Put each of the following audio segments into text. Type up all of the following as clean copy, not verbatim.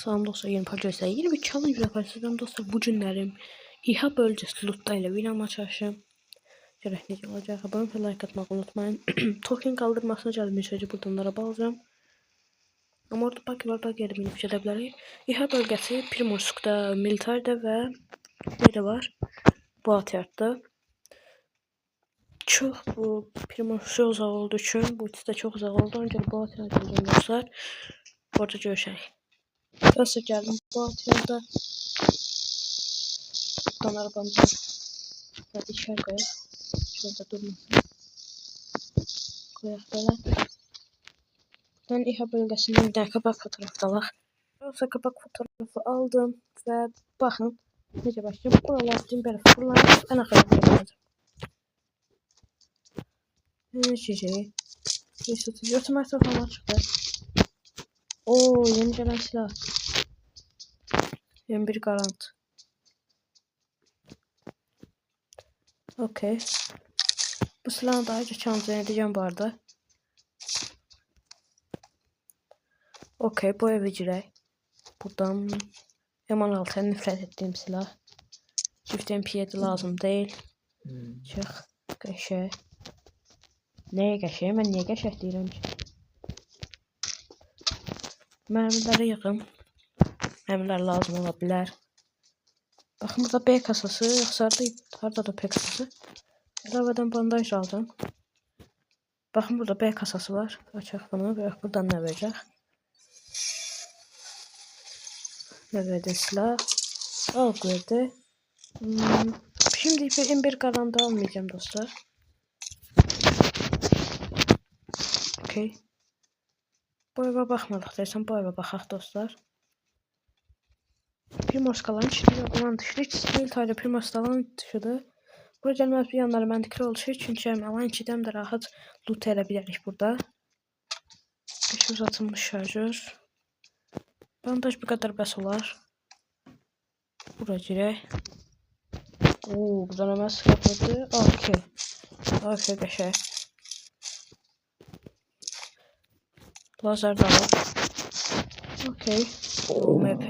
Salam dostlar, yeni podcast'ta yeni bir challenge yaparsam dostlar, bu günlerim İHA bölgesi loot'ta ile winama çalışım. Görək olacaq. Abone ve like atmayı unutmayın. Token kaldırmasına gəldim, mesajı buradan araba alacağım. Ama orada bak yerim inip gedə bilərik. İHA bölgesi Primorsk'da, Militar'da ve nerede var? Boğatyard'da. Çox bu Primorsk'a uzaq olduğu için, bu ikisi de çok uzaq oldu. Öncə Boğatyard'da olacağım dostlar. Orada görüşək. Nasıl geldim Boğatyard'da? Buradan arabamdan hadi içeri koyalım. Şurada durmasın. Koyak böyle. Ben İHA bölgesinden bir tane kapak fotoğrafı alaq. Yoksa kapak fotoğrafı aldım ve bakın necə başlayacağım. Buralar böyle fırlanıp en axıra koyacağım. Ne çiçeği? 134 metre falan çıktı. Oo, yeni gelen silah. 21 garant. Okey. Bu silahı daha önce çantaya edeceğim bu arada. Okey, bu eve girək. Buradan M16'ya nifrət ettiğim silah. Çift MP7 lazım değil. Çıx. Qəşəng. Neye qəşəng? Mən niyə qəşəng deyirəm ki? Mərmiləri yığım. Mərmilər lazım ola bilər. Baxın, burada B kasası, yoxsa harada da P kasası. İlavədən bandaj aldım. Baxın, burada B kasası var. Açaq bunu və buradan nə verəcək? Ne verdi silah? Al verdi. Şimdi bir M1 garantı almayacağım dostlar. Okey. Bu eve baxmadıq desəm, bu eve baxaq dostlar. Primorskaların içində olan dışıdır. Militayla Primorskaların dışıdır. Buraya gəlməz bir yanları məntiqli oluşur. Çünki alan 2-dən də rahat loot elə bilərik burada. Bir uzatılmış şarjör. Bandaj bu kadar bəs olar. Buraya girək. Oo, buradan hemen sıkıntı. Okey. Okey qəşəng. Lazer da var. Okey. MP.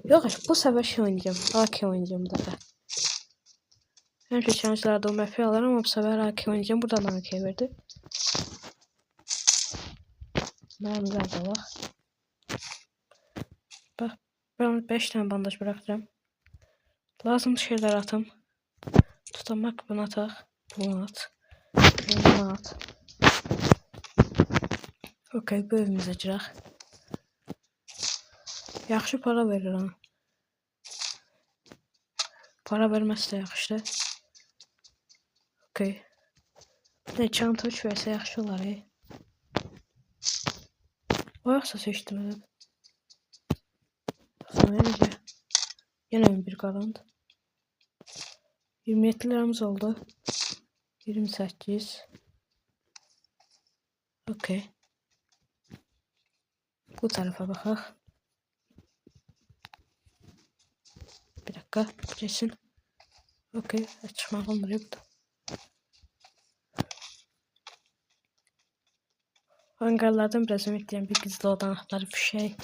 Yok, bu sefer şey oynayacağım. AK oynayacağım da. Önce chance'larda o MP alırım ama bu sefer AK oynayacağım. Buradan AK verdi. Mermiler de var. Bak, ben 5 tane bandaj bırakacağım. Lazım şeyler atım. Tutamak bunu ataq. Bunu at. Bunu at. Okey, bu evimizə girək. Yaxşı para verir ha. Para verməsi də yaxşıdır. Okey. Ne çanta 3 versə yaxşı olar. O yoxsa seçdim elə. Sonra necə? Yenə bir qalandı. 27 liramız oldu. 28. Okey. Bu tarafa baxaq. Bir dakika. Geçsin. Okey. Çıkmaq olmuyor burada. Hangarlardan biraz ümitliyim. Bir gizli odanakları bir şey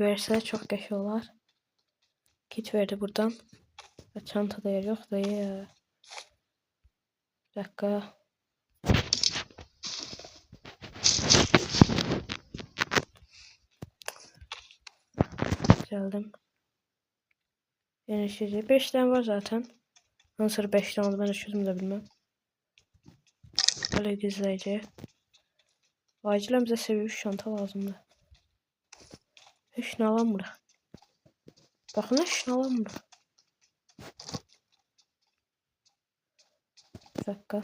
verse çok qəşəng olar. Kit verdi buradan. Çantada yer yok da ya. Bir dakika. Geldim. Yeni 5 tane var zaten. Nasıl 5 tane oldu ben hiç de bilmem. Böyle gizleyici. Acilen bize seviye 3 şanta lazımdı. Hiç ne alamır. Bakın hiç ne alamır. Bir dakika.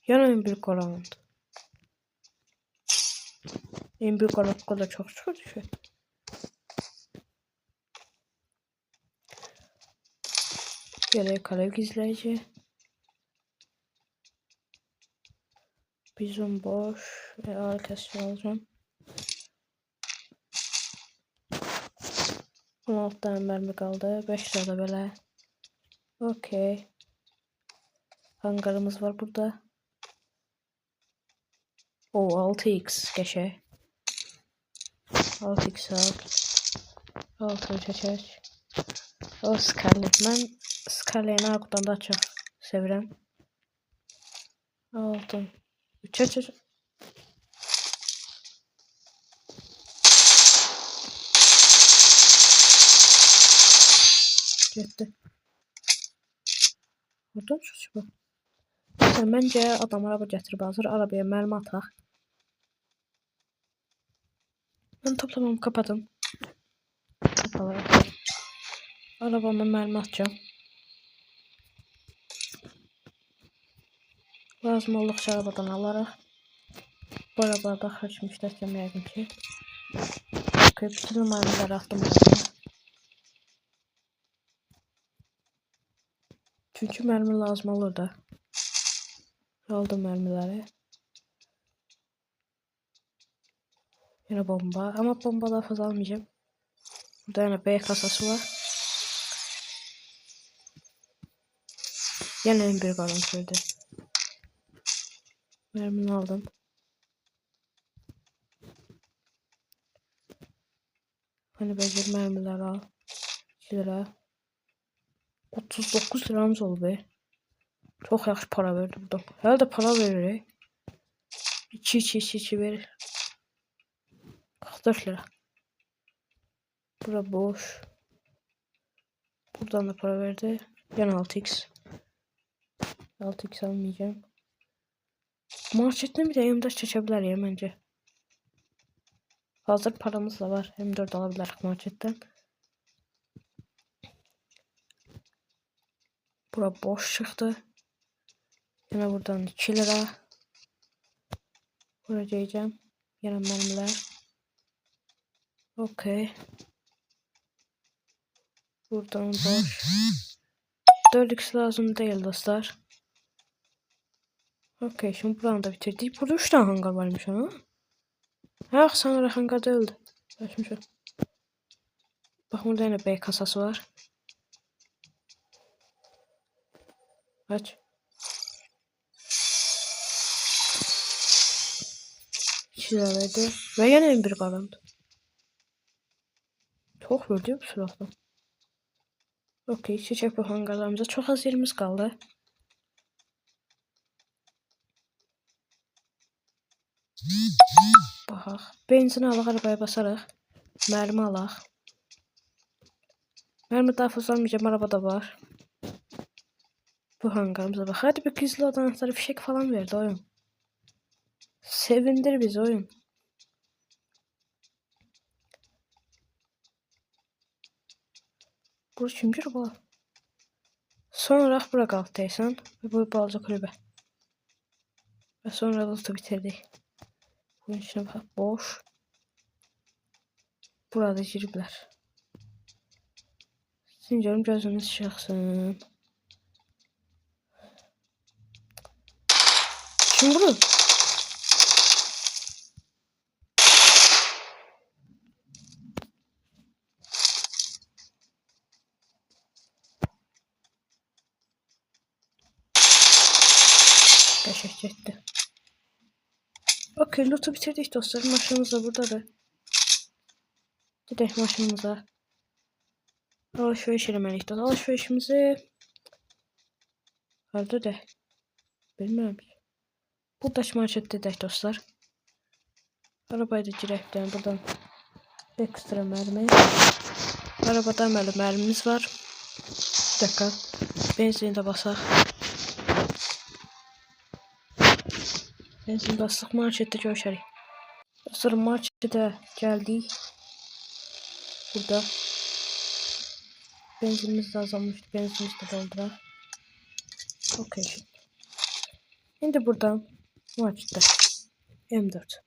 Yanı bir koran. En büyük olarak kadar çok çıkıyor şu. Yere kalev gizleyici. Bizon boş. Arkadaşlar alacağım. 16 tane mermi kaldı. 5 lira da böyle. Okey. Hangarımız var burada. O 6x geçe. 6x al. 6 çəkək. O Scarlet. Mən Scarlet-i Aqudan da çox sevirəm. 6. Çək. Getdi. Buradan çıxış. Məncə adam araba gətirib hazır. Arabaya mərmi ataq. Mən toplamamı kapadım. Arabama mərmi atacağım. Lazım olduqca arabadan alaraq. Bu arabada xərcimi işlətəcəm yəqin ki. Bütün mərmiləri atdım arabaya. Çünki mərmi lazım olur da. Aldım mərmiləri. Yine bomba. Ama bomba daha fazla almayacağım. Burada yine B kasası var. Yine bir kalın şöyle. Mermini aldım. Hani beceri mermileri al. 2 lira. 39 liramız oldu be. Çok yaxşı para verdi buradan. Herhalde para verir. 2 verir. 44 lira. Bura boş. Buradan da para verdi. Yan 6x. 6x almayacağım. Marketten bir de M4 çekebilir ya bence. Hazır paramız da var. M4 alabilir marketten. Bura boş çıktı. Yine buradan 2 lira. Buraya diyeceğim. Yine mermiler. Okey. Buradan boş. 4x lazım değil dostlar. Okey, şimdi buranı da bitirdik. Burada 3 tane hangar varmış ama. Yok, sanırım hangar değildi. Bak burada yine B kasası var. Aç. Verdi. Ve yine bir kalandı. Çok verdi bu silahla. Okey, çiçek bu hangarlarımıza çok az yerimiz kaldı. Baxaq. Benzin alaq, arabaya basarıq. Mərmi alaq. Mərmi daha fazla almayacağım, arabada var. Bu hangarımıza bax. Hadi bir gizli odanakları fişek falan verdi oyun. Sevindir bizi oyun. Burası kimdir bu? Sonra bura qalxdaysan və bu balaca kulübə. Və sonra da bitirdik. Bunun içine bax, boş. Burada giriblər. Zincirəm gözünüz çıxsın. Kim vurur? Qəşəng getdi. Okey, loot'u bitirdik dostlar. Maşınımız da buradadır. Gedək maşınımıza. Alışveriş eləməliyik dostlar. Alışverişimizi hardadır? Bilmirəm. Buradakı marketdə edək dostlar. Arabaya da girək bir dənə buradan. Ekstra mərmi. Arabada əməli mərmimiz var. Bir dakika. Benzini də basaq. Benzin basıq, marketdə görüşərik. Dostlar, marketə gəldik. Burada. Benzinimiz de azalmıştı. Benzinimizi de dolduraq. Okey. Şimdi buradan markette M4.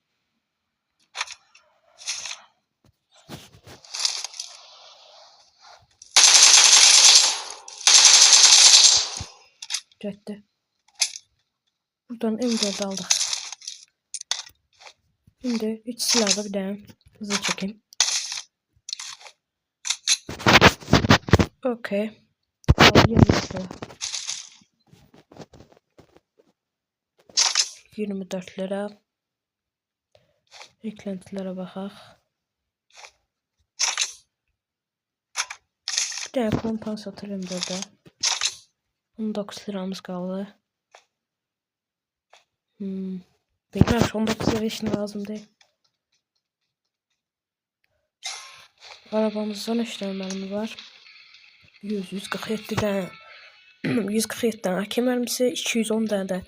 Getdi. Buradan M4 aldık. Şimdi 3 silahda bir tane hızlı çekeyim. Okey. 24 lira. Eklentilərə baxaq. Bir dənə kompensator M4-də. 19 liramız qaldı. Bilməm, 19 lira işin lazım deyil. Arabamızda nə işləməlimiz var? 147 dənə 147 dənə AK mərmisi, 210 dənə də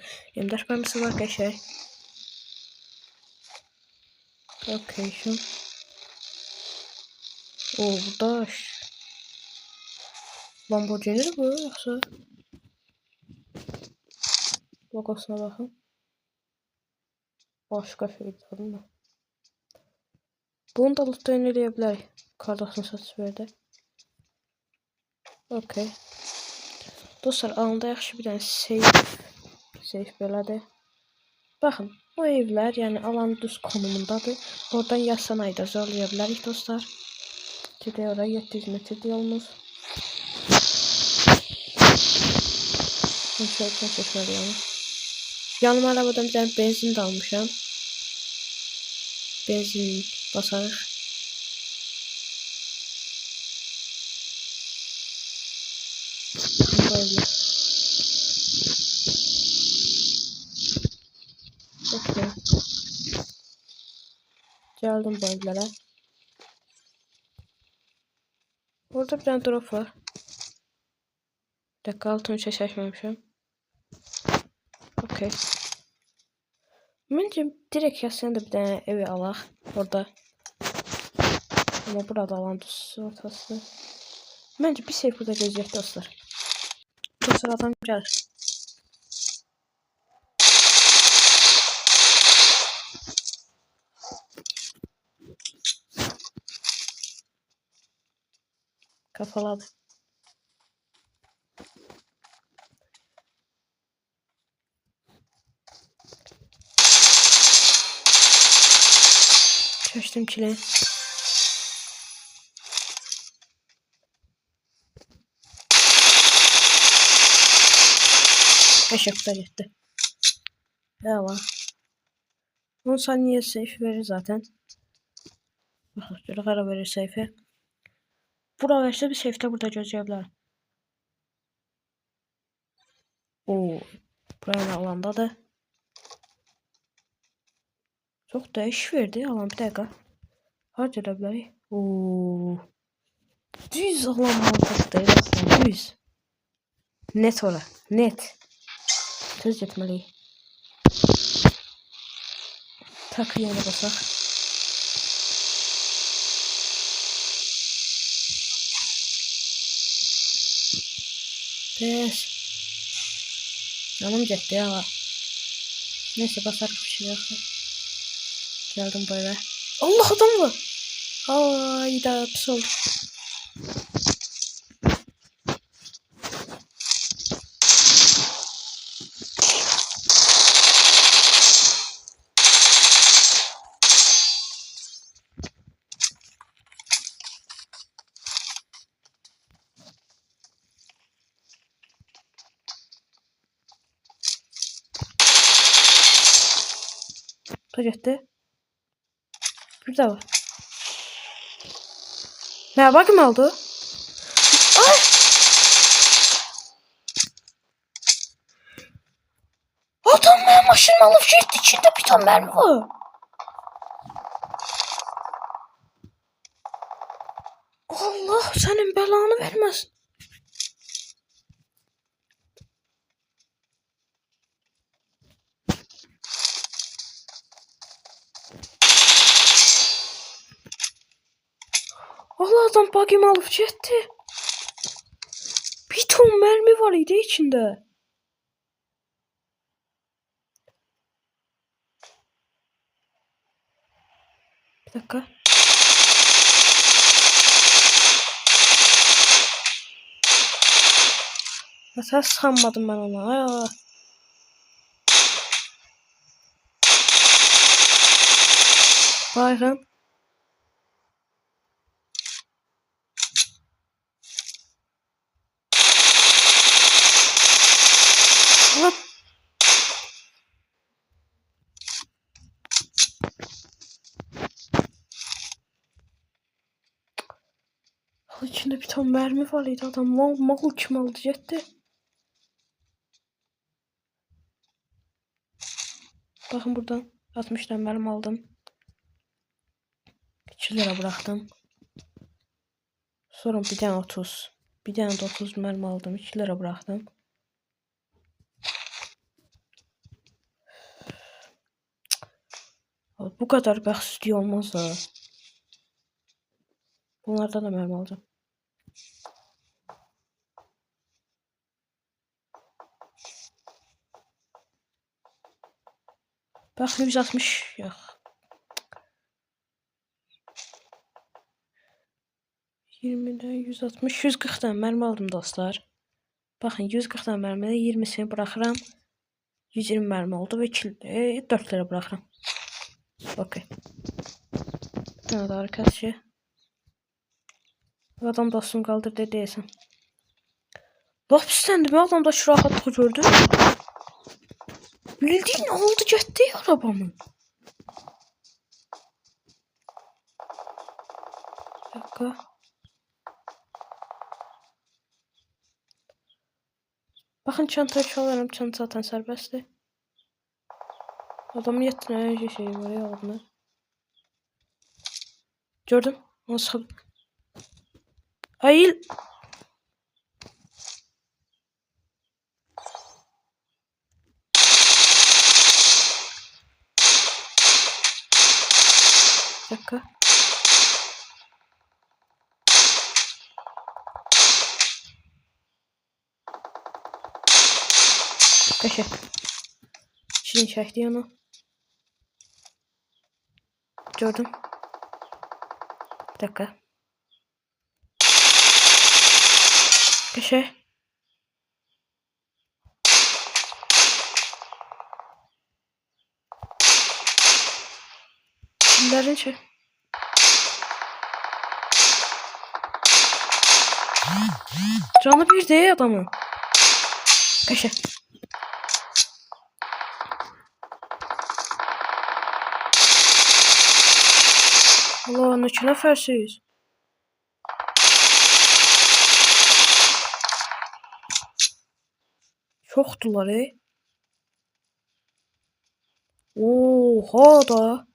M4 mərmisi var, qəşəng. Location. O, burada Lamborghini bu, yoxsa? Logosuna baxın. Başqa şeydir mı? Bunu da lootdan eləyə bilərik. Kardasını satış verdi. Okay. Dostlar, alanda yaxşı bir dənə safe belədir. Baxın, bu evlər, yəni alan düz konumundadır. Oradan yazsan ayda zorlaya bilərik dostlar. Gedək oraya 700 metrdir yolumuz. Şöyle seçmeliyim. Yanıma arabadan bir tane benzin de almışam. Benzin basarıq. Böyle. Okay. Geldim bu evlere. Orada bir tane drop var. Bir dakika, altını seçmemişim. Okay. Bence direkt yazsan da bir tane evi alaq orada. Ama burada alan düz ortası. Bence bir şey burada gözləyək dostlar. Dostlar, adam gəlir. Kafaladı. Çöştüm kile. Eşekler gitti. Eyvallah. 10 saniye safe verir zaten. Bakın şöyle kara verir safe'e. Burada verse bir safe'de burada gözleyebilir. Oo, buraya alanda da çok da iş verdi. Alan bir dakika. Harcayabilir. Oo. Düz alan mantıklı aslında. Düz. Net ora. Net. Söz etmeli. Takı yana basak. Pes. Canım gitti ya. Neyse basar bir şey yok. Geldim böyle. Allah, adam var. Hayda, pis oldu. Gitti. Bir daha var. Ne bakım oldu? Ay! Adam benim maşını alıp gitti. İçinde bir tane mermi var. Allah senin belanı vermesin. Allah, adam bakım alıp gitti. Bir ton mermi var idi içinde. Bir dakika. Mesela sanmadım ben onu. Ay. Bakın. İçinde bir tane mermi var idi. Adam mal kim aldı getdi. Bakın buradan 60 tane mermi aldım. 2 lira bıraktım. Sonra bir tane 30. Bir tane de 30 mermi aldım. 2 lira bıraktım. Bu kadar bəxsizlik olmaz da. Bunlardan da mermi alacağım. Bak 160 yok. 20'den 160, 140'dan mermi aldım dostlar. Bakın 140'dan mermide 20'sini bırakıram. 120 mermi oldu ve 4 lira bırakıram. Okey. Bir tane daha arkadaşı. Adam dostum kaldırdı deyəsən. Laf pisləndi mi? Adam da şu rahatlığı gördü. Bildiğin aldı getdi arabamı. Bir dakika. Bakın çantayı çalarım. Çanta zaten serbestdi. Adamın 7 tane şey var ya aldım. Gördüm. Nasıl? Ayıl. Bir dakika. Kaşı. Şirin çekti onu. Gördüm. Bir dakika. Kaşı. Kimlerin şey? Canı bir değil adamın. Kaşı. Allah ne nəfərsiz. Çoxdular Oha da.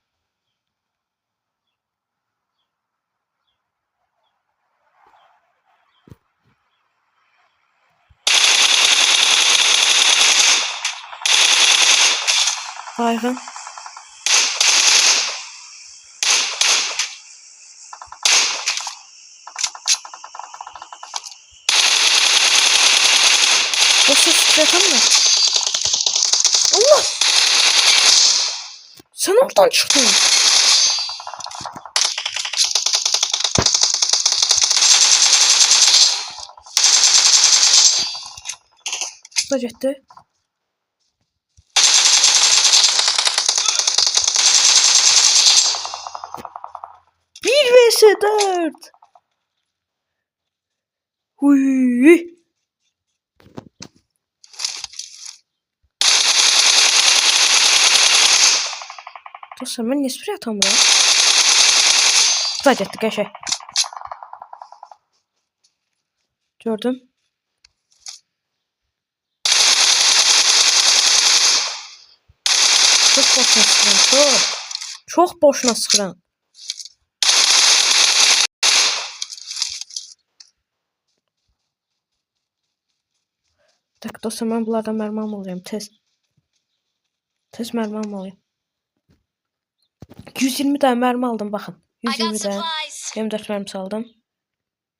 Baygın. O ses yakan mı? Allah! Sen oradan çıktın. Da gitti. Bir vs 4. Huy. Dostlar ben niye atamıyorum? Da gitti qəşəng. Gördüm. Çok boşuna sıxıram, çok boşuna sıxıram. Tak dostlar ben bunlardan mermi almalıyım tez mermi almalıyım. 120 tane mermi aldım bakın. 120 tane. 24 mermi aldım.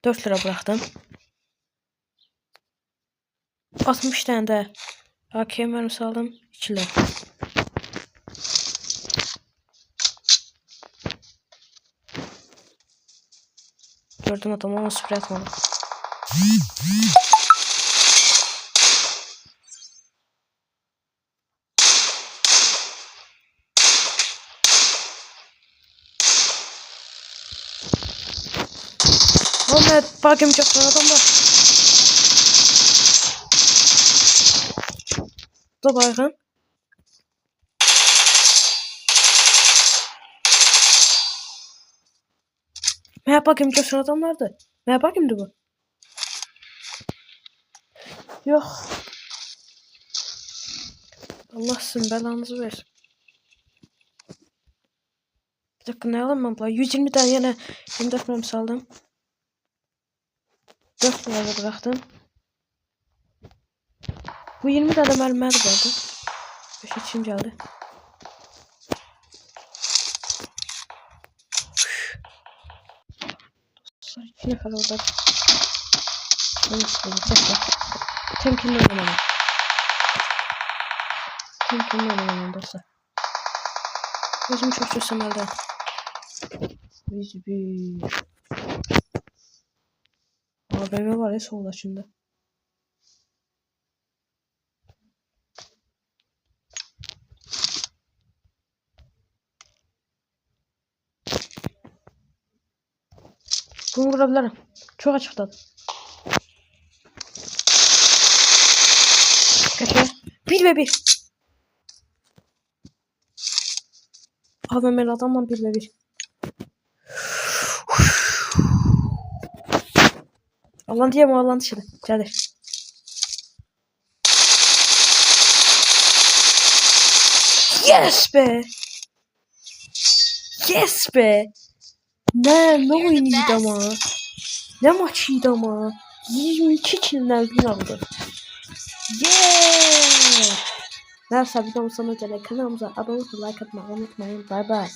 4 lira bıraktım. 60 tane de AK mermisi aldım. 2 lira. Gördüm adamı ama sprey atmadım. Oğlum bagım çok var adam var. Da baygın. Merhaba kim coşan adamlardı. Merhaba kimdi bu? Yok. Allah sizin belanızı versin. Bir dakika ne alayım ben? 120 tane yine 24 mermi saldım. 4 numara bıraktım. Bu 20 tane mermi vardı. 5 için geldi. Dostlar 2 nefer orada. Neyse temkinli oynamam. Temkinli oynamam dostlar. Gözüm çok çözsem elde. Bir. AVM var ya solda şimdi. Bunu vurabilirim. Çok açıktadı. Kaçıyor. 1 ve 1. AVM'li adamla 1 ve 1. Allah'ın diye mi Allah'ın dışarı. Geldi. Yes be. Yes be. Ne oyunuydu ama. Ne maçıydı ama. 22 kill'ler gün aldı. Yeah. Neyse videomuz sonuna geldik. Kanalımıza abone olmayı, like atmayı unutmayın. Bye bye.